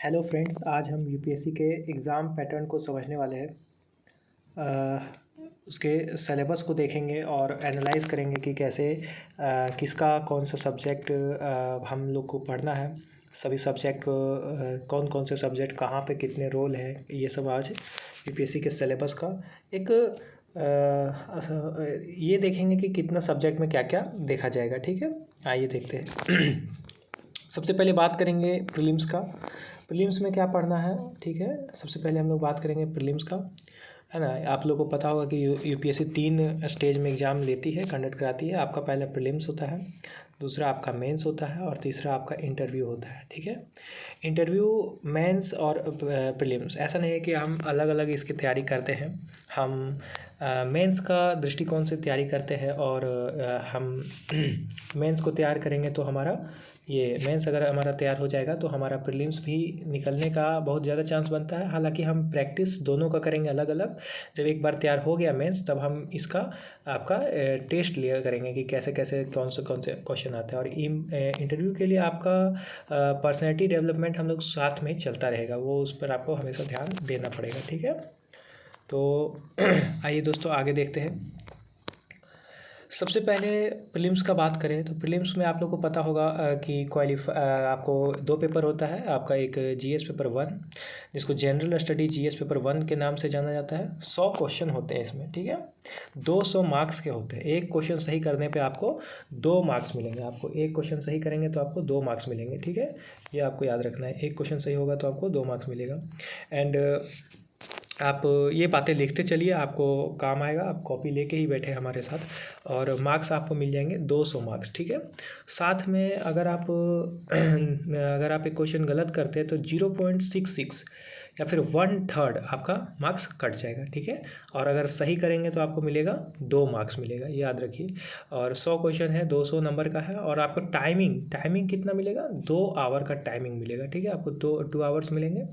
Hello friends, आज हम UPSC के एग्ज़ाम पैटर्न को समझने वाले हैं। उसके सिलेबस को देखेंगे और एनालाइज करेंगे कि कैसे किसका कौन सा सब्जेक्ट हम लोग को पढ़ना है। सभी सब्जेक्ट कौन कौन से सब्जेक्ट कहाँ पे कितने रोल हैं, ये सब आज यूपीएससी के सिलेबस का एक ये देखेंगे कि कितना सब्जेक्ट में क्या क्या देखा जाएगा। ठीक है, आइए देखते हैं। सबसे पहले बात करेंगे प्रीलिम्स का। प्रीलिम्स में क्या पढ़ना है, ठीक है। सबसे पहले हम लोग बात करेंगे प्रीलिम्स का, है ना। आप लोगों को पता होगा कि यूपीएससी 3 स्टेज में एग्ज़ाम लेती है, कंडक्ट कराती है। आपका पहला प्रीलिम्स होता है, दूसरा आपका मेंस होता है और तीसरा आपका इंटरव्यू होता है। ठीक है, इंटरव्यू, मेंस और प्रीलिम्स, ऐसा नहीं है कि हम अलग अलग इसकी तैयारी करते हैं। हम मेंस का दृष्टिकोण से तैयारी करते हैं और हम मेंस को तैयार करेंगे तो हमारा ये मेंस अगर हमारा तैयार हो जाएगा तो हमारा प्रीलिम्स भी निकलने का बहुत ज़्यादा चांस बनता है। हालांकि हम प्रैक्टिस दोनों का करेंगे अलग अलग। जब एक बार तैयार हो गया मेंस, तब हम इसका आपका टेस्ट लिया करेंगे कि कैसे कैसे कौन से क्वेश्चन आते हैं। और इंटरव्यू के लिए आपका पर्सनैलिटी डेवलपमेंट हम लोग साथ में चलता रहेगा, वो उस पर आपको हमेशा ध्यान देना पड़ेगा। ठीक है, तो आइए दोस्तों आगे देखते हैं। सबसे पहले प्रीलिम्स का बात करें तो प्रीलिम्स में आप लोग को पता होगा कि आपको 2 पेपर होता है। आपका एक जीएस पेपर 1, जिसको जनरल स्टडी जीएस पेपर 1 के नाम से जाना जाता है। 100 क्वेश्चन होते हैं इसमें, ठीक है। 200 मार्क्स के होते हैं। एक क्वेश्चन सही करने पे आपको 2 मार्क्स मिलेंगे। आपको एक क्वेश्चन सही करेंगे तो आपको 2 मार्क्स मिलेंगे। ठीक है, ये आपको याद रखना है। एक क्वेश्चन सही होगा तो आपको 2 मार्क्स मिलेगा। एंड आप ये बातें लिखते चलिए, आपको काम आएगा। आप कॉपी लेके ही बैठे हमारे साथ और मार्क्स आपको मिल जाएंगे 200 मार्क्स। ठीक है, साथ में अगर आप अगर आप एक क्वेश्चन गलत करते हैं तो 0.66 या फिर 1/3 आपका मार्क्स कट जाएगा। ठीक है, और अगर सही करेंगे तो आपको मिलेगा 2 मार्क्स मिलेगा, ये याद रखिए। और 100 क्वेश्चन है, 200 नंबर का है। और आपको टाइमिंग कितना मिलेगा, 2 आवर का टाइमिंग मिलेगा। ठीक है, आपको 2 आवर्स मिलेंगे।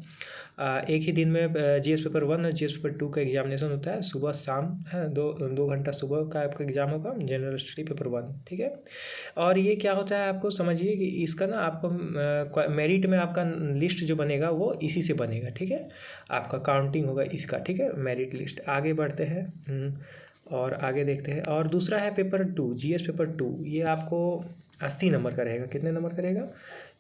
एक ही दिन में जीएस पेपर 1 और जीएस पेपर 2 का एग्जामिनेशन होता है, सुबह शाम है। 2 घंटा सुबह का आपका एग्ज़ाम होगा, जनरल स्टडी पेपर 1। ठीक है, और ये क्या होता है आपको समझिए कि इसका ना आपको मेरिट में आपका लिस्ट जो बनेगा वो इसी से बनेगा। ठीक है, आपका काउंटिंग होगा इसका। ठीक है, मेरिट लिस्ट। आगे बढ़ते हैं और आगे देखते हैं। और दूसरा है पेपर 2, जीएस पेपर 2। ये आपको 80 नंबर का रहेगा। कितने नंबर का रहेगा,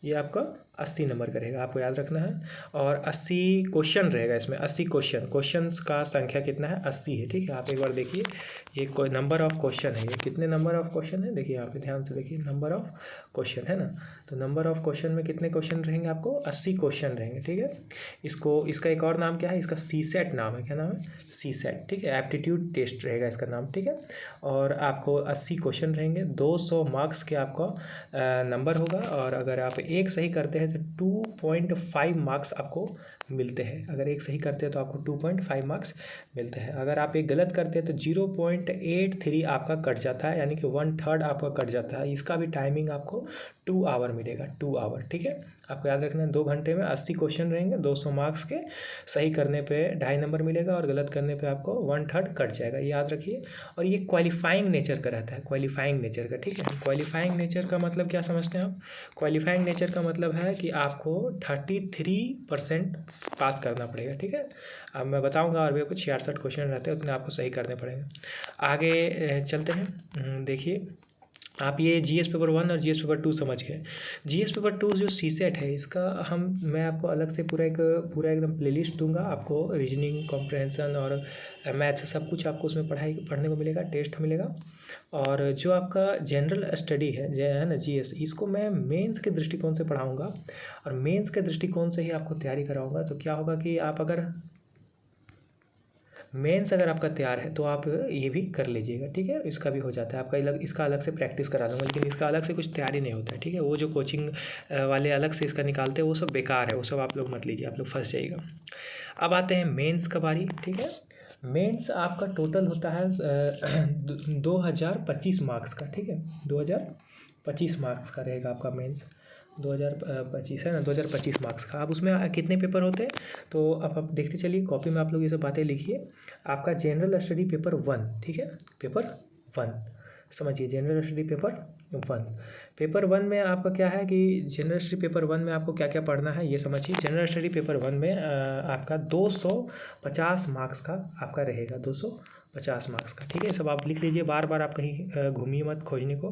ये आपका 80 नंबर का रहेगा, आपको याद रखना है। और 80 क्वेश्चन रहेगा इसमें। 80 क्वेश्चंस का संख्या कितना है, 80 है। ठीक है, आप एक बार देखिए, ये कोई नंबर ऑफ क्वेश्चन है। ये कितने नंबर ऑफ क्वेश्चन है, देखिए यहाँ पे ध्यान से देखिए, नंबर ऑफ क्वेश्चन है ना। तो नंबर ऑफ क्वेश्चन में कितने क्वेश्चन रहेंगे, आपको 80 क्वेश्चन रहेंगे। ठीक है, इसका एक और नाम क्या है, इसका सीसेट नाम है। क्या नाम है, सीसेट। ठीक है, एप्टीट्यूड टेस्ट रहेगा इसका नाम। ठीक है, और आपको 80 क्वेश्चन रहेंगे, 200 मार्क्स के आपका नंबर होगा। और अगर आप एक सही करते हैं तो 2.5 मार्क्स आपको मिलते हैं। अगर एक सही करते हैं तो आपको 2.5 मार्क्स मिलते हैं। अगर आप एक गलत करते हैं तो 0.83 आपका कट जाता है, यानी कि 1/3 आपका कट जाता है। इसका भी टाइमिंग आपको 2 आवर मिलेगा, 2 आवर। ठीक है, आपको याद रखना है 2 घंटे में 80 क्वेश्चन रहेंगे, 200 मार्क्स के। सही करने पे 2.5 नंबर मिलेगा और गलत करने पे आपको 1/3 कट जाएगा, ये याद रखिए। और ये क्वालिफाइंग नेचर का रहता है, क्वालिफाइंग नेचर का। ठीक है, क्वालिफाइंग नेचर का मतलब क्या समझते हैं आप। क्वालिफाइंग नेचर का मतलब है कि आपको 33% पास करना पड़ेगा। ठीक है, अब मैं बताऊंगा और भी कुछ 66 क्वेश्चन रहते हैं, उतने आपको सही करने पड़ेंगे। आगे चलते हैं। देखिए, आप ये जीएस पेपर 1 और जीएस पेपर 2 समझ गए। जीएस पेपर 2 जो सीसेट है, इसका मैं आपको अलग से पूरा एकदम प्लेलिस्ट दूंगा। आपको रीजनिंग, कॉम्प्रहेंशन और मैथ्स सब कुछ आपको उसमें पढ़ने को मिलेगा, टेस्ट मिलेगा। और जो आपका जनरल स्टडी है ना, जीएस, इसको मैं मेंस के दृष्टिकोण से पढ़ाऊँगा। और मेंस के दृष्टिकोण से ही आपको तैयारी कराऊँगा। तो क्या होगा कि आप अगर मेंस अगर आपका तैयार है तो आप ये भी कर लीजिएगा। ठीक है, इसका भी हो जाता है आपका इसका अलग से प्रैक्टिस करा दूँगा, लेकिन इसका अलग से कुछ तैयारी नहीं होता है। ठीक है, वो जो कोचिंग वाले अलग से इसका निकालते हैं वो सब बेकार है, वो सब आप लोग मत लीजिए, आप लोग फंस जाइएगा। अब आते हैं मेंस का बारी। ठीक है, मेंस आपका टोटल होता है 2025 मार्क्स का। ठीक है, 2025 मार्क्स का रहेगा आपका मेंस। 2025 है ना, 2025 मार्क्स का। अब उसमें कितने पेपर होते हैं, तो अब आप देखते चलिए, कॉपी में आप लोग ये सब बातें लिखिए। आपका जनरल स्टडी पेपर 1, ठीक है, पेपर 1 समझिए जनरल स्टडी पेपर 1। पेपर 1 में आपका क्या है कि जनरल स्टडी पेपर 1 में आपको क्या क्या पढ़ना है ये समझिए। जनरल स्टडी पेपर 1 में आपका 250 मार्क्स का आपका रहेगा, 250 मार्क्स का, ठीक है। सब आप लिख लीजिए, बार बार आप कहीं घूमिए मत खोजने को,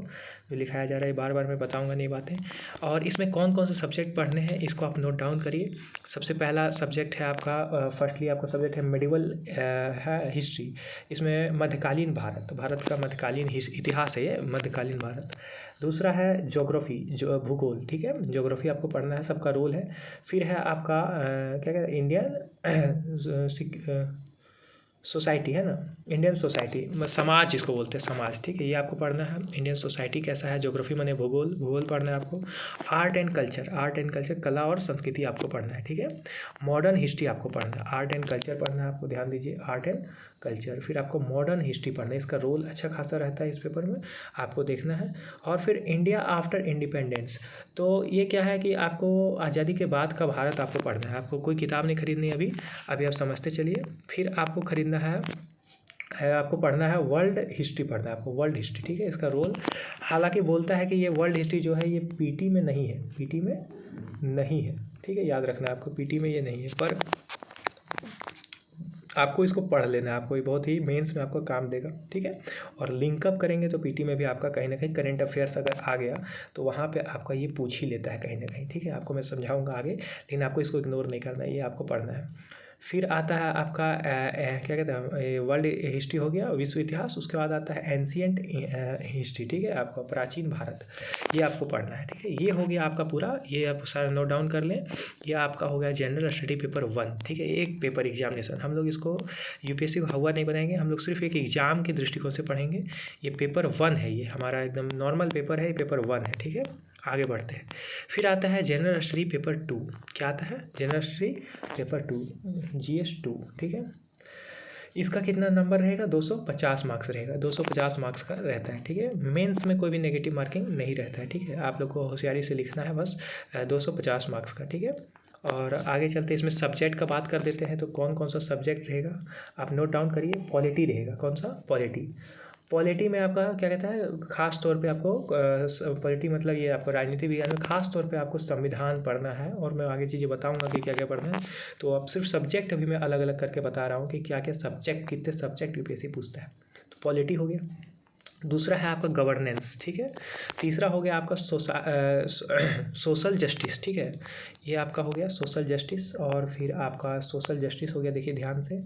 जो लिखाया जा रहा है बार बार मैं बताऊंगा नहीं बातें। और इसमें कौन कौन से सब्जेक्ट पढ़ने हैं इसको आप नोट डाउन करिए। सबसे पहला सब्जेक्ट है आपका फर्स्टली आपका सब्जेक्ट है मेडिवल है हिस्ट्री। इसमें मध्यकालीन भारत का मध्यकालीन इतिहास है ये, मध्यकालीन भारत। दूसरा है ज्योग्राफी, जो भूगोल, ठीक है, ज्योग्राफी आपको पढ़ना है, सबका रोल है। फिर है आपका क्या कहते हैं इंडियन सोसाइटी है ना, इंडियन सोसाइटी, समाज इसको बोलते हैं, समाज, ठीक है, ये आपको पढ़ना है। इंडियन सोसाइटी कैसा है, ज्योग्राफी माने भूगोल, भूगोल पढ़ना है आपको। आर्ट एंड कल्चर, कला और संस्कृति आपको पढ़ना है, ठीक है। मॉडर्न हिस्ट्री आपको पढ़ना है, आर्ट एंड कल्चर पढ़ना है आपको, ध्यान दीजिए, आर्ट एंड कल्चर। फिर आपको मॉडर्न हिस्ट्री पढ़ना है, इसका रोल अच्छा खासा रहता है इस पेपर में, आपको देखना है। और फिर इंडिया आफ्टर इंडिपेंडेंस, तो ये क्या है कि आपको आज़ादी के बाद का भारत आपको पढ़ना है। आपको कोई किताब नहीं खरीदनी अभी आप समझते चलिए। फिर आपको खरीदना है आपको पढ़ना है वर्ल्ड हिस्ट्री, पढ़ना है आपको वर्ल्ड हिस्ट्री, ठीक है। इसका रोल हालांकि बोलता है कि ये वर्ल्ड हिस्ट्री जो है ये पीटी में नहीं है, पीटी में नहीं है, ठीक है, याद रखना आपको, पीटी में ये नहीं है, पर आपको इसको पढ़ लेना है, आपको ये बहुत ही मेंस में आपको काम देगा, ठीक है। और लिंकअप करेंगे तो पीटी में भी आपका कहीं ना कहीं करंट अफेयर्स अगर आ गया तो वहाँ पे आपका ये पूछ ही लेता है कहीं ना कहीं, ठीक है। आपको मैं समझाऊंगा आगे, लेकिन आपको इसको इग्नोर नहीं करना है, ये आपको पढ़ना है। फिर आता है आपका क्या कहते हैं वर्ल्ड हिस्ट्री हो गया, विश्व इतिहास। उसके बाद आता है एंशिएंट हिस्ट्री, ठीक है, आपका प्राचीन भारत, ये आपको पढ़ना है, ठीक है। ये हो गया आपका पूरा, ये आप सारा नोट डाउन कर लें। ये आपका हो गया जनरल स्टडी पेपर 1, ठीक है। एक पेपर एग्जामिनेशन, हम लोग इसको यूपीएससी को हवा नहीं बनाएंगे, हम लोग सिर्फ एक एग्जाम के दृष्टिकोण से पढ़ेंगे। ये पेपर 1 है, ये हमारा एकदम नॉर्मल पेपर है, ये पेपर 1 है, ठीक है। आगे बढ़ते हैं। फिर आता है जनरल स्टडी पेपर 2। क्या आता है, जनरल स्टडी पेपर 2, GS 2, ठीक है। इसका कितना नंबर रहेगा, 250 मार्क्स रहेगा, 250 मार्क्स का रहता है, ठीक है। मेंस में कोई भी नेगेटिव मार्किंग नहीं रहता है, ठीक है। आप लोग को होशियारी से लिखना है बस 250 मार्क्स का, ठीक है। और आगे चलते इसमें सब्जेक्ट का बात कर देते हैं, तो कौन कौन सा सब्जेक्ट रहेगा आप नोट डाउन करिए। पॉलिटी रहेगा, कौन सा, पॉलिटी में आपका क्या कहता है, खास तौर पे आपको पॉलिटी मतलब ये आपको राजनीति विज्ञान में खास तौर पे आपको संविधान पढ़ना है, और मैं आगे चीज़ें बताऊंगा कि क्या क्या पढ़ना है। तो अब सिर्फ सब्जेक्ट अभी मैं अलग अलग करके बता रहा हूँ कि क्या क्या सब्जेक्ट, कितने सब्जेक्ट यूपीएससी पूछता है। तो पॉलिटी हो गया। दूसरा है आपका गवर्नेंस, ठीक है। तीसरा हो गया आपका सोशल जस्टिस, ठीक है, ये आपका हो गया सोशल जस्टिस। और फिर आपका सोशल जस्टिस हो गया, देखिए ध्यान से,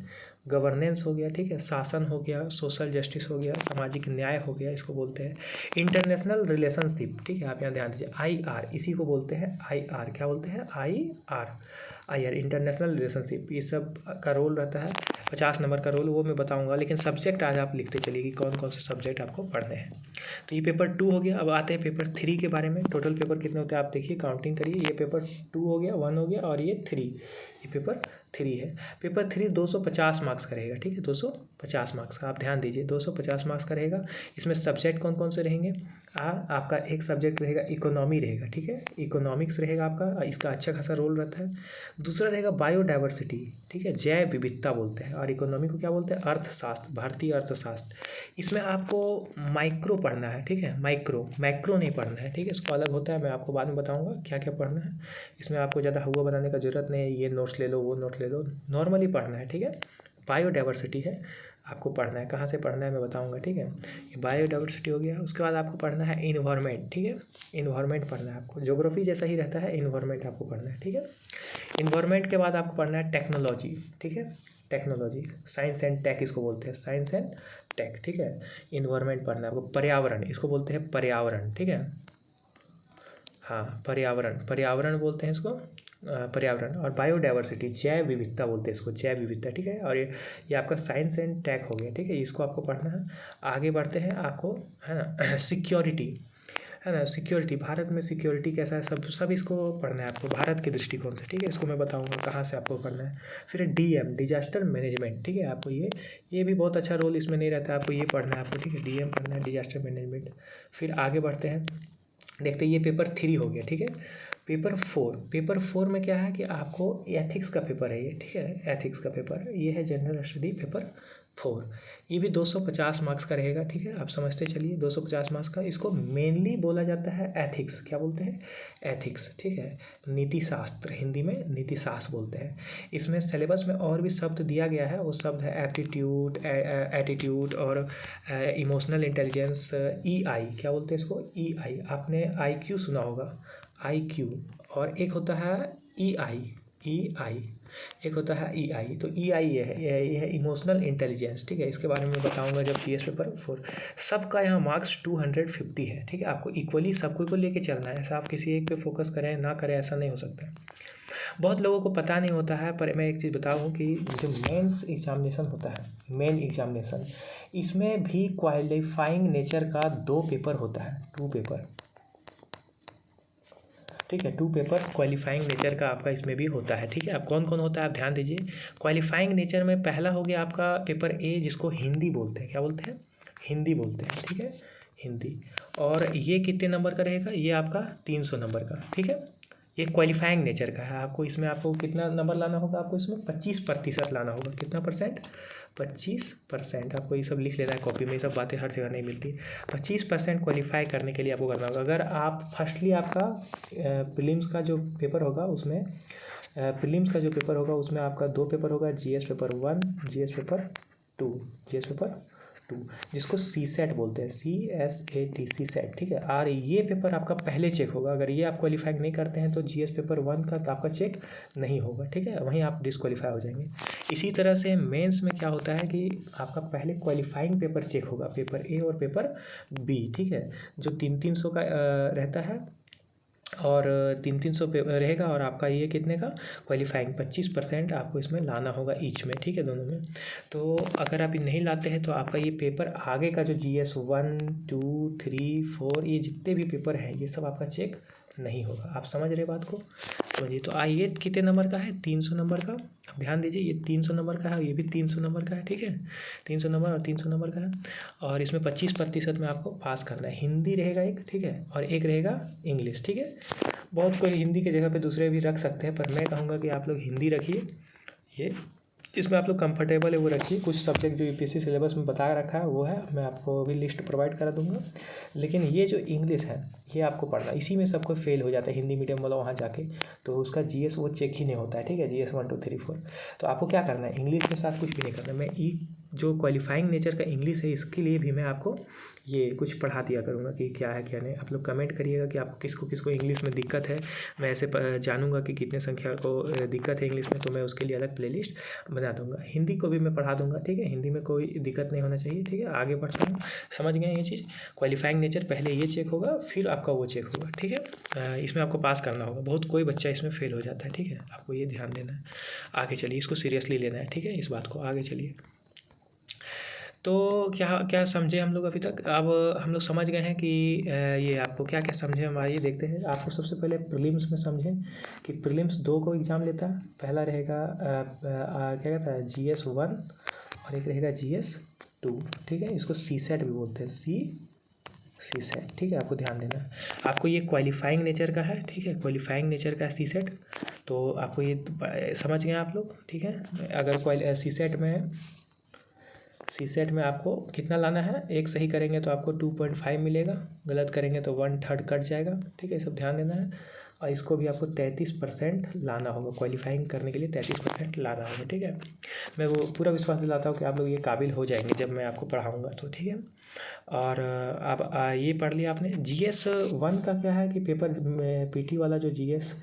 गवर्नेंस हो गया, ठीक है, शासन हो गया, सोशल जस्टिस हो गया, सामाजिक न्याय हो गया, इसको बोलते हैं इंटरनेशनल रिलेशनशिप, ठीक है। आप यहाँ ध्यान दीजिए, IR, इसी को बोलते हैं IR, क्या बोलते हैं, IR, इंटरनेशनल रिलेशनशिप, ये सब का रोल रहता है। 50 नंबर का रोल वो मैं बताऊंगा, लेकिन सब्जेक्ट आज आप लिखते चलिए कि कौन कौन से सब्जेक्ट आपको पढ़ने हैं। तो ये पेपर 2 हो गया। अब आते हैं पेपर 3 के बारे में। टोटल पेपर कितने होते हैं आप देखिए, काउंटिंग करिए। ये पेपर 2 हो गया, 1 हो गया, और ये 3, ये पेपर 3 है। पेपर 3 250 मार्क्स का रहेगा, ठीक है, 250 मार्क्स का, आप ध्यान दीजिए, 250 मार्क्स का रहेगा। इसमें सब्जेक्ट कौन कौन से रहेंगे, आपका एक सब्जेक्ट रहेगा इकोनॉमी रहेगा, ठीक है, इकोनॉमिक्स रहेगा आपका, इसका अच्छा खासा रोल रहता है। दूसरा रहेगा बायोडाइवर्सिटी, ठीक है, जैव विविधता बोलते हैं, और इकोनॉमी को क्या बोलते हैं, अर्थशास्त्र, भारतीय अर्थशास्त्र। इसमें आपको माइक्रो पढ़ना है, ठीक है, मैक्रो नहीं पढ़ना है, ठीक है, इसको अलग होता है, मैं आपको बाद में बताऊंगा क्या क्या पढ़ना है। इसमें आपको ज़्यादा हुआ बनाने का जरूरत नहीं है, ये नोट्स ले लो वो नोट ले लो, नॉर्मली पढ़ना है, ठीक है। बायोडाइवर्सिटी है, आपको पढ़ना है, कहाँ से पढ़ना है मैं बताऊंगा, ठीक है। ये बायोडाइवर्सिटी हो गया। उसके बाद आपको पढ़ना है इन्वायरमेंट, ठीक है, इन्वायरमेंट पढ़ना है आपको, ज्योग्राफी जैसा ही रहता है, इन्वायरमेंट आपको पढ़ना है, ठीक है। इन्वायरमेंट के बाद आपको पढ़ना है टेक्नोलॉजी, ठीक है, टेक्नोलॉजी, साइंस एंड टेक इसको बोलते हैं, साइंस एंड टेक, ठीक है। इन्वायरमेंट पढ़ना है आपको। पर्यावरण, इसको बोलते हैं पर्यावरण, ठीक है, हाँ, पर्यावरण बोलते हैं इसको, पर्यावरण। और बायोडाइवर्सिटी, जैव विविधता बोलते हैं इसको, जैव विविधता, ठीक है। और ये आपका साइंस एंड टेक हो गया, ठीक है, इसको आपको पढ़ना है। आगे बढ़ते हैं, आपको है ना सिक्योरिटी, है ना, सिक्योरिटी, भारत में सिक्योरिटी कैसा है, सब इसको पढ़ना है आपको भारत के दृष्टिकोण से, ठीक है। इसको मैं बताऊंगा कहाँ से आपको पढ़ना है। फिर DM, डिजास्टर मैनेजमेंट, ठीक है, आपको ये भी बहुत अच्छा रोल इसमें नहीं रहता है, आपको ये पढ़ना है आपको, ठीक है, DM पढ़ना है, डिजास्टर मैनेजमेंट। फिर आगे बढ़ते हैं, देखते हैं, ये पेपर 3 हो गया, ठीक है। पेपर 4 में क्या है कि आपको एथिक्स का पेपर है ये, ठीक है, एथिक्स का पेपर, ये है जनरल स्टडी पेपर 4। ये भी 250 मार्क्स का रहेगा, ठीक है, आप समझते चलिए 250 मार्क्स का। इसको मेनली बोला जाता है एथिक्स, क्या बोलते हैं, एथिक्स, ठीक है, नीति शास्त्र, हिंदी में नीति शास्त्र बोलते हैं। इसमें सिलेबस में और भी शब्द दिया गया है, वो शब्द है एप्टीट्यूड, एटीट्यूड और इमोशनल इंटेलिजेंस, EI, क्या बोलते हैं इसको, EI, आपने IQ सुना होगा, IQ, और एक होता है EI, एक होता है EI। तो EI ये है इमोशनल इंटेलिजेंस, ठीक है, इसके बारे में बताऊंगा जब GS पेपर 4। सबका यहाँ मार्क्स 250 है, ठीक है, आपको इक्वली सबको को लेके चलना है, ऐसा आप किसी एक पे फोकस करें ना करें ऐसा नहीं हो सकता है। बहुत लोगों को पता नहीं होता है, पर मैं एक चीज़ बताऊँ कि जो मेंस एग्जामिनेशन होता है, मेन एग्जामिनेशन, इसमें भी क्वालिफाइंग नेचर का 2 पेपर होता है, 2 पेपर, ठीक है, 2 पेपर क्वालिफाइंग नेचर का आपका इसमें भी होता है, ठीक है। अब कौन कौन होता है आप ध्यान दीजिए। क्वालिफाइंग नेचर में पहला हो गया आपका पेपर A, जिसको हिंदी बोलते हैं, क्या बोलते हैं, हिंदी बोलते हैं, ठीक है, हिंदी। और ये कितने नंबर का रहेगा, ये आपका 300 नंबर का, ठीक है, ये क्वालिफाइंग नेचर का है। आपको इसमें आपको कितना नंबर लाना होगा, आपको इसमें 25% लाना होगा, कितना परसेंट, 25%। आपको ये सब लिख लेना है कॉपी में, ये सब बातें हर जगह नहीं मिलती। 25% क्वालिफाई करने के लिए आपको करना होगा। अगर आप फर्स्टली आपका प्रीलिम्स का जो पेपर होगा उसमें, प्रीलिम्स का जो पेपर होगा उसमें आपका 2 पेपर होगा, GS paper 1, GS paper 2, GS paper 2, जिसको CSET बोलते हैं, CSAT, CSET, ठीक है। और ये पेपर आपका पहले चेक होगा, अगर ये आप क्वालिफाई नहीं करते हैं तो GS पेपर 1 का आपका चेक नहीं होगा, ठीक है, वहीं आप डिस्क्वालीफाई हो जाएंगे। इसी तरह से मेंस में क्या होता है कि आपका पहले क्वालिफाइंग पेपर चेक होगा, पेपर A और पेपर B, ठीक है, जो 300 का रहता है, और 300 पे रहेगा, और आपका ये कितने का क्वालिफाइंग 25% आपको इसमें लाना होगा ईच में, ठीक है, दोनों में। तो अगर आप नहीं लाते हैं तो आपका ये पेपर आगे का जो GS 1, 2, 3, 4 ये जितने भी पेपर हैं ये सब आपका चेक नहीं होगा। आप समझ रहे बात को, समझिए। तो ये कितने नंबर का है, 300 नंबर का। अब ध्यान दीजिए, ये 300 नंबर का है, ये भी 300 नंबर का है, ठीक है, 300 नंबर और 300 नंबर का है। और इसमें 25% में आपको पास करना है। हिंदी रहेगा एक, ठीक है, और एक रहेगा इंग्लिश, ठीक है। बहुत कोई हिंदी की जगह पे दूसरे भी रख सकते हैं, पर मैं कहूँगा कि आप लोग हिंदी रखिए। ये जिसमें आप लोग कंफर्टेबल है वो रखिए। कुछ सब्जेक्ट जो UPSC सिलेबस में बता रखा है वो है, मैं आपको भी लिस्ट प्रोवाइड करा दूंगा। लेकिन ये जो इंग्लिश है ये आपको पढ़ना, इसी में सबको फेल हो जाता है हिंदी मीडियम वाला वहाँ जाके, तो उसका GS वो चेक ही नहीं होता है, ठीक है, GS 1, 2, 3, 4। तो आपको क्या करना है, इंग्लिश के साथ कुछ भी नहीं करना। मैं जो क्वालिफाइंग नेचर का इंग्लिश है इसके लिए भी मैं आपको ये कुछ पढ़ा दिया करूँगा कि क्या है क्या नहीं। आप लोग कमेंट करिएगा कि आपको किसको किसको इंग्लिश में दिक्कत है, मैं ऐसे जानूंगा कि कितने संख्या को दिक्कत है इंग्लिश में, तो मैं उसके लिए अलग प्लेलिस्ट बना दूंगा। हिंदी को भी मैं पढ़ा दूंगा, ठीक है, हिंदी में कोई दिक्कत नहीं होना चाहिए, ठीक है। आगे बढ़ता हूँ, समझ गए ये चीज़। क्वालिफाइंग नेचर पहले ये चेक होगा, फिर आपका वो चेक होगा, ठीक है। इसमें आपको पास करना होगा। बहुत कोई बच्चा इसमें फेल हो जाता है, ठीक है, आपको ये ध्यान देना है। आगे चलिए, इसको सीरियसली लेना है, ठीक है, इस बात को। आगे चलिए, तो क्या क्या समझे हम लोग अभी तक। अब हम लोग समझ गए हैं कि ये आपको क्या क्या समझे हम, आइए देखते हैं। आपको सबसे पहले प्रीलिम्स में समझें कि प्रीलिम्स 2 को एग्ज़ाम लेता है। पहला रहेगा क्या कहता है, GS 1 और एक रहेगा GS 2, ठीक है, इसको CSET भी बोलते हैं, CSET, ठीक है, आपको ध्यान देना है। आपको ये क्वालिफाइंग नेचर का है, ठीक है, क्वालिफाइंग नेचर का CSET, तो आपको ये समझ गए आप लोग, ठीक है। अगर CSET में आपको कितना लाना है, एक सही करेंगे तो आपको 2.5 मिलेगा, गलत करेंगे तो 1/3 कट जाएगा, ठीक है, सब ध्यान देना है। और इसको भी आपको 33% लाना होगा, क्वालिफाइंग करने के लिए 33% लाना होगा, ठीक है। मैं वो पूरा विश्वास दिलाता हूँ कि आप लोग ये काबिल हो जाएंगे जब मैं आपको पढ़ाऊँगा तो, ठीक है। और आप ये पढ़ लिया आपने। GS 1 का क्या है कि पेपर PT वाला जो GS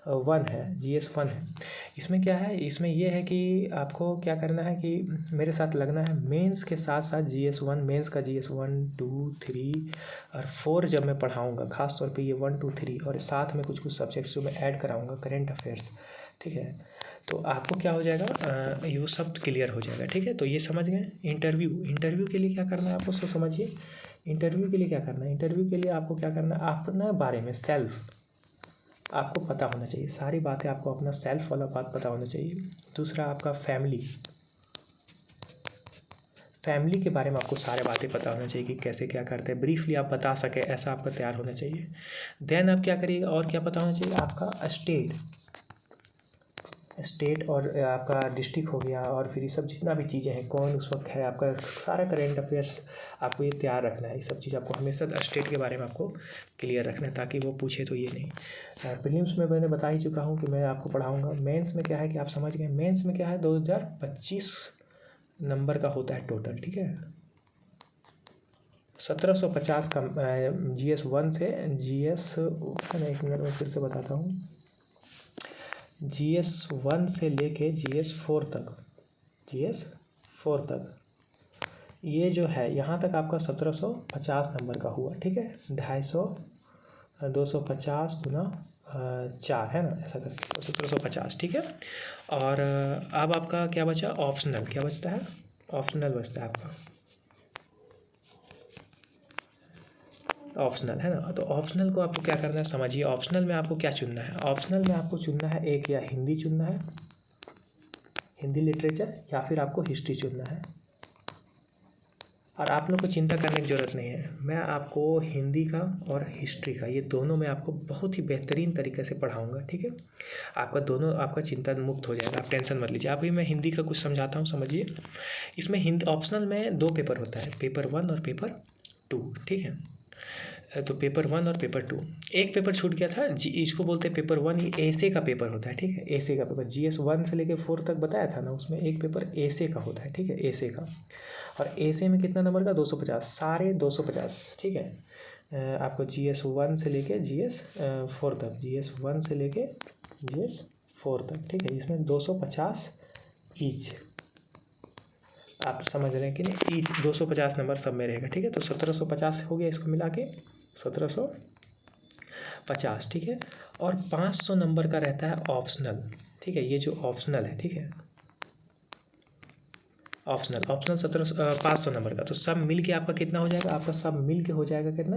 1 है, GS 1 है, इसमें क्या है, इसमें ये है कि आपको क्या करना है कि मेरे साथ लगना है। मेंस के साथ साथ GS 1, मेंस का GS 1, 2, 3 और 4 जब मैं पढ़ाऊँगा, ख़ास तौर पे ये 1, 2, 3 और साथ में कुछ कुछ सब्जेक्ट्स जो मैं ऐड कराऊँगा, करेंट अफेयर्स, ठीक है, तो आपको क्या हो जाएगा, ये सब क्लियर हो जाएगा, ठीक है। तो ये समझ गए। इंटरव्यू के लिए क्या करना है आपको, सो समझिए। इंटरव्यू के लिए क्या करना है, इंटरव्यू के लिए आपको क्या करना है, अपने बारे में सेल्फ आपको पता होना चाहिए, सारी बातें आपको अपना सेल्फ वाला बात पता होना चाहिए। दूसरा आपका फैमिली के बारे में आपको सारे बातें पता होना चाहिए कि कैसे क्या करते हैं, ब्रीफली आप बता सके ऐसा आपका तैयार होना चाहिए। देन आप क्या करिएगा, और क्या पता होना चाहिए, आपका स्टेट, स्टेट और आपका डिस्ट्रिक्ट हो गया, और फिर ये सब जितना भी चीज़ें हैं, कौन उस वक्त है, आपका सारा करेंट अफेयर्स आपको ये तैयार रखना है। ये सब चीज़ आपको हमेशा स्टेट के बारे में आपको क्लियर रखना है, ताकि वो पूछे तो ये नहीं। प्रीलिम्स में मैंने बता ही चुका हूँ कि मैं आपको पढ़ाऊँगा। मेंस में क्या है कि आप समझ गए, मेंस में क्या है 2025 नंबर का होता है टोटल, ठीक है। 1750 का GS 1 से GS, एक मिनट में फिर से बताता हूँ, GS 1 से लेके GS 4 तक, GS 4 तक ये जो है यहाँ तक आपका 1750 नंबर का हुआ, ठीक है। 250 250 गुना 4 है ना, ऐसा करके 1750, ठीक है। और अब आपका क्या बचा, ऑप्शनल। क्या बचता है, ऑप्शनल बचता है आपका, ऑप्शनल है ना। तो ऑप्शनल को आपको क्या करना है, समझिए। ऑप्शनल में आपको क्या चुनना है, ऑप्शनल में आपको चुनना है एक, या हिंदी चुनना है, हिंदी लिटरेचर, या फिर आपको हिस्ट्री चुनना है। और आप लोग को चिंता करने की ज़रूरत नहीं है, मैं आपको हिंदी का और हिस्ट्री का, ये दोनों मैं आपको बहुत ही बेहतरीन तरीके से पढ़ाऊँगा, ठीक है। आपका दोनों, आपका चिंता मुक्त हो जाएगा, आप टेंशन मत लीजिए। अभी मैं हिंदी का कुछ समझाता हूँ, समझिए। इसमें हिंदी ऑप्शनल में 2 पेपर होता है, पेपर 1 और पेपर 2, ठीक है। तो पेपर 1 और पेपर 2, एक पेपर छूट गया था जी, इसको बोलते हैं पेपर 1, ये ऐसे का पेपर होता है, ठीक है। ऐसे का पेपर GS 1 से लेकर 4 तक बताया था ना, उसमें एक पेपर ऐसे का होता है, ठीक है, ऐसे का। और ऐसे में कितना नंबर का, 250, सारे 250, ठीक है। आपको GS 1 से लेके GS 4 तक, GS 1 से लेके GS 4 तक, ठीक है। इसमें 250 ईच, आप समझ रहे हैं कि नहीं, ईच 250 नंबर सब में रहेगा, ठीक है। तो 1750 हो गया, इसको मिला के 1750, ठीक है। और 500 नंबर का रहता है ऑप्शनल, ठीक है। ये जो ऑप्शनल है, ठीक है, ऑप्शनल 500 नंबर का। तो सब मिल के आपका कितना हो जाएगा, आपका सब मिल के हो जाएगा कितना,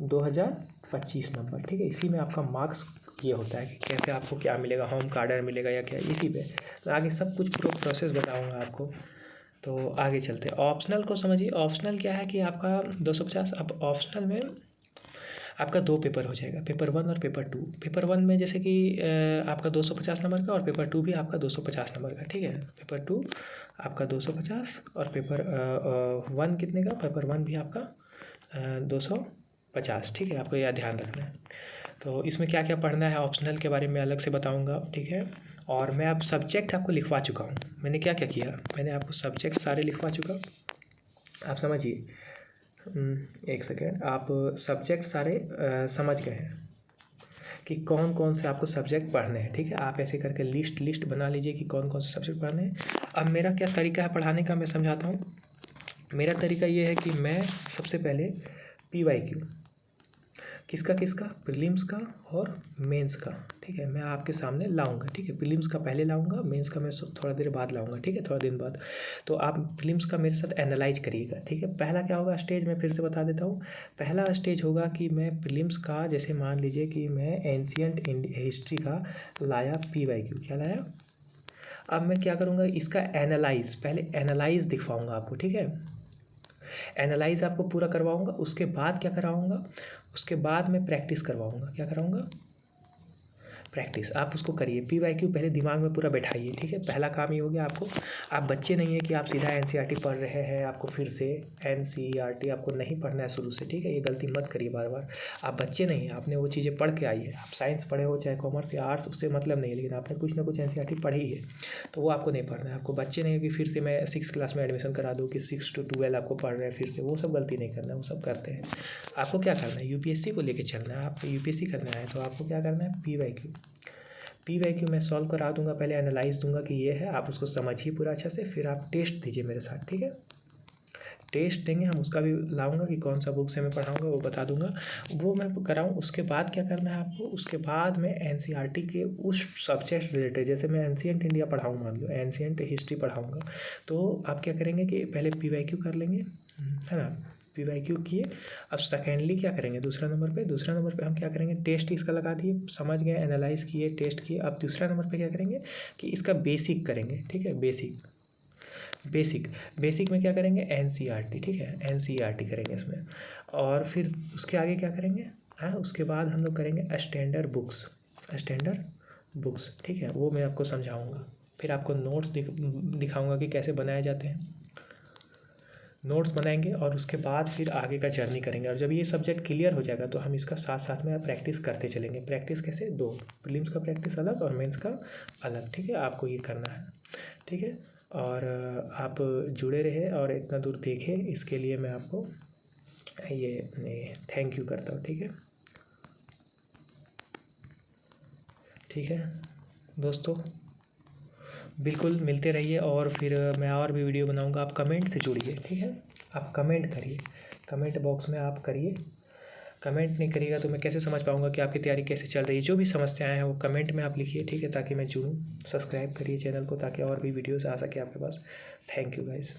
2025 नंबर, ठीक है। इसी में आपका मार्क्स ये होता है कि कैसे आपको क्या मिलेगा, होम कार्डर मिलेगा या क्या, इसी पे मैं आगे सब कुछ पूरा प्रोसेस बताऊँगा आपको। तो आगे चलते हैं, ऑप्शनल को समझिए। ऑप्शनल क्या है कि आपका 250, अब ऑप्शनल में आपका 2 पेपर हो जाएगा, पेपर 1 और पेपर 2। पेपर 1 में जैसे कि आपका 250 नंबर का, और पेपर 2 भी आपका 250 नंबर का, ठीक है। पेपर 2 आपका 250, और पेपर 1 कितने का, पेपर 1 भी आपका 250, ठीक है। आपको यह ध्यान रखना है। तो इसमें क्या क्या पढ़ना है ऑप्शनल के बारे में अलग से बताऊंगा, ठीक है। और मैं अब सब्जेक्ट आपको लिखवा चुका हूँ, मैंने क्या क्या किया, मैंने आपको सब्जेक्ट सारे लिखवा चुका, आप समझिए। एक सेकेंड, आप सब्जेक्ट सारे समझ गए हैं कि कौन कौन से आपको सब्जेक्ट पढ़ने हैं, ठीक है। आप ऐसे करके लिस्ट बना लीजिए कि कौन कौन से सब्जेक्ट पढ़ने हैं। अब मेरा क्या तरीका है पढ़ाने का, मैं समझाता हूँ। मेरा तरीका ये है कि मैं सबसे पहले PYQ, किसका किसका, प्रीलिम्स का और मेंस का, ठीक है, मैं आपके सामने लाऊंगा, ठीक है। प्रीलिम्स का पहले लाऊंगा, मेंस का मैं थोड़ा देर बाद लाऊंगा, ठीक है, थोड़ा दिन बाद। तो आप प्रीलिम्स का मेरे साथ एनालाइज करिएगा, ठीक है। पहला क्या होगा स्टेज, मैं फिर से बता देता हूँ। पहला स्टेज होगा कि मैं प्रीलिम्स का, जैसे मान लीजिए कि मैं एंशिएंट हिस्ट्री का लाया PYQ, क्या लाया। अब मैं क्या करूँगा, इसका एनालाइज, पहले एनालाइज दिखवाऊँगा आपको, ठीक है। एनालाइज आपको पूरा करवाऊँगा, उसके बाद क्या कराऊँगा, उसके बाद मैं प्रैक्टिस करवाऊँगा। क्या कराऊँगा, प्रैक्टिस। आप उसको करिए, PYQ पहले दिमाग में पूरा बैठाइए, ठीक है। पहला काम ये हो गया आपको। आप बच्चे नहीं है कि आप सीधा NCERT पढ़ रहे हैं, आपको फिर से NCERT आपको नहीं पढ़ना है शुरू से, ठीक है। ये गलती मत करिए बार बार। आप बच्चे नहीं हैं, आपने वो चीज़ें पढ़ के आई है। आप साइंस पढ़े हो, चाहे कॉमर्स या आर्ट्स, उससे मतलब नहीं है, लेकिन आपने कुछ ना कुछ NCERT पढ़ी है, तो वो आपको नहीं पढ़ना है। आपको बच्चे नहीं है कि फिर से मैं 6 क्लास में एडमिशन करा दूँ कि 6 to 12 आपको पढ़ रहे हैं फिर से, वो सब गलती नहीं करना है, वो सब करते हैं। आपको क्या करना है, UPSC को लेके चलना है। आपको UPSC करना है तो आपको क्या करना है, PYQ मैं सॉल्व करा दूंगा, पहले एनालाइज दूंगा कि ये है, आप उसको समझिए पूरा अच्छा से, फिर आप टेस्ट दीजिए मेरे साथ, ठीक है। टेस्ट देंगे हम, उसका भी लाऊंगा कि कौन सा बुक से मैं पढ़ाऊंगा, वो बता दूंगा, वो मैं कराऊँ। उसके बाद क्या करना है आपको, उसके बाद मैं NCERT के उस सब्जेक्ट रिलेटेड, जैसे मैं एंशिएंट इंडिया पढ़ाऊँ, मान लो एंशिएंट हिस्ट्री पढ़ाऊँगा, तो आप क्या करेंगे कि पहले PYQ कर लेंगे, है ना। PYQ किए। अब सेकेंडली क्या करेंगे, दूसरा नंबर पे हम क्या करेंगे, टेस्ट इसका लगा दिए, समझ गए, एनालाइज किए, टेस्ट किए। अब दूसरा नंबर पे क्या करेंगे कि इसका बेसिक करेंगे, ठीक है। बेसिक में क्या करेंगे, NCERT, ठीक है, NCERT करेंगे इसमें। और फिर उसके आगे क्या करेंगे, हाँ, उसके बाद हम लोग करेंगे स्टैंडर्ड बुक्स, ठीक है, वो मैं आपको समझाऊंगा। फिर आपको नोट्स दिखाऊंगा कि कैसे बनाए जाते हैं। नोट्स बनाएंगे और उसके बाद फिर आगे का जर्नी करेंगे। और जब ये सब्जेक्ट क्लियर हो जाएगा तो हम इसका साथ साथ में प्रैक्टिस करते चलेंगे। प्रैक्टिस कैसे? 2, प्रीलिम्स का प्रैक्टिस अलग और मेंस का अलग, ठीक है। आपको ये करना है, ठीक है। और आप जुड़े रहे और इतना दूर देखें, इसके लिए मैं आपको ये थैंक यू करता हूँ, ठीक है। ठीक है दोस्तों, बिल्कुल मिलते रहिए और फिर मैं और भी वीडियो बनाऊंगा। आप कमेंट से जुड़िए, ठीक है। आप कमेंट करिए, कमेंट बॉक्स में आप करिए। कमेंट नहीं करिएगा तो मैं कैसे समझ पाऊंगा कि आपकी तैयारी कैसे चल रही है। जो भी समस्याएं हैं वो कमेंट में आप लिखिए, ठीक है, ताकि मैं जुड़ूँ। सब्सक्राइब करिए चैनल को ताकि और भी वीडियोस आ सके आपके पास। Thank you guys.